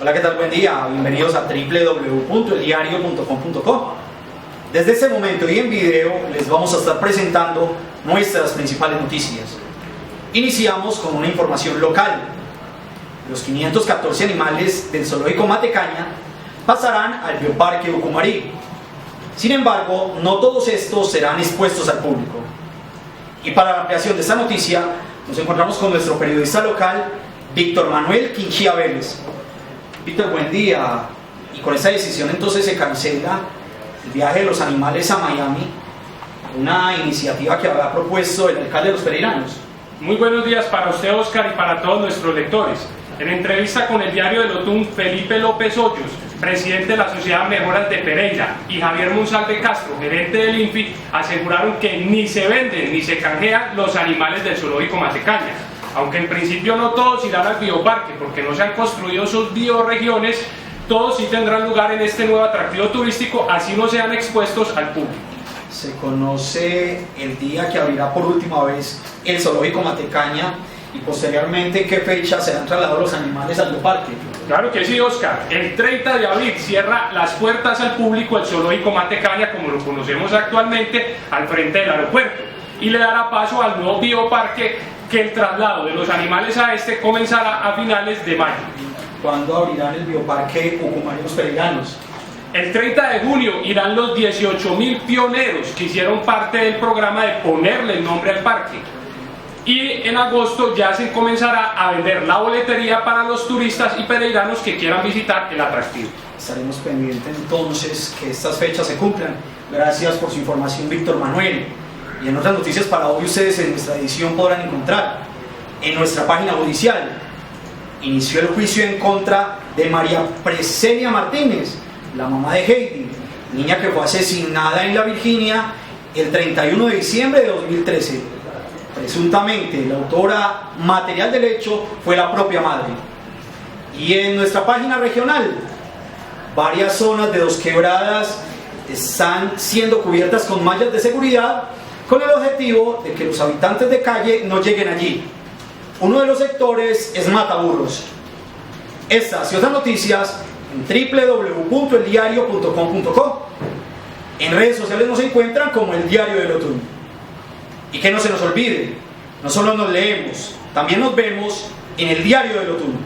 Hola, ¿qué tal? Buen día. Bienvenidos a www.eldiario.com.co. Desde este momento y en video les vamos a estar presentando nuestras principales noticias. Iniciamos con una información local. Los 514 animales del zoológico Matecaña pasarán al Bioparque Ucumarí. Sin embargo, no todos estos serán expuestos al público. Y para la ampliación de esta noticia, nos encontramos con nuestro periodista local, Víctor Manuel Quinchía Vélez. Víctor, buen día. Y con esta decisión entonces se cancela el viaje de los animales a Miami, una iniciativa que había propuesto el alcalde de Los Pereiranos. Muy buenos días para usted, Oscar, y para todos nuestros lectores. En entrevista con el diario del Otún, Felipe López Hoyos, presidente de la Sociedad Mejoras de Pereira, y Javier Monsalve Castro, gerente del INFI, aseguraron que ni se venden ni se canjean los animales del zoológico Matecaña. Aunque en principio no todos irán al bioparque porque no se han construido sus bioregiones, todos sí tendrán lugar en este nuevo atractivo turístico, así no sean expuestos al público. ¿Se conoce el día que abrirá por última vez el zoológico Matecaña y posteriormente qué fecha serán trasladados los animales al bioparque? Claro que sí, Oscar. El 30 de abril cierra las puertas al público el zoológico Matecaña, como lo conocemos actualmente, al frente del aeropuerto, y le dará paso al nuevo bioparque, que el traslado de los animales a este comenzará a finales de mayo. ¿Cuándo abrirán el bioparque Ucumarí Los Pereiranos? El 30 de junio irán los 18.000 pioneros que hicieron parte del programa de ponerle el nombre al parque. Y en agosto ya se comenzará a vender la boletería para los turistas y pereiranos que quieran visitar el atractivo. Estaremos pendientes entonces que estas fechas se cumplan. Gracias por su información, Víctor Manuel. Y en otras noticias para hoy ustedes en nuestra edición podrán encontrar en nuestra página judicial: inició el juicio en contra de María Presenia Martínez, la mamá de Heidi, niña que fue asesinada en La Virginia el 31 de diciembre de 2013. Presuntamente la autora material del hecho fue la propia madre. Y en nuestra página regional, varias zonas de Dos Quebradas están siendo cubiertas con mallas de seguridad con el objetivo de que los habitantes de calle no lleguen allí. Uno de los sectores es Mataburros. Estas y otras noticias en www.eldiario.com.co. En redes sociales nos encuentran como El Diario del Otún. Y que no se nos olvide, no solo nos leemos, también nos vemos en El Diario del Otún.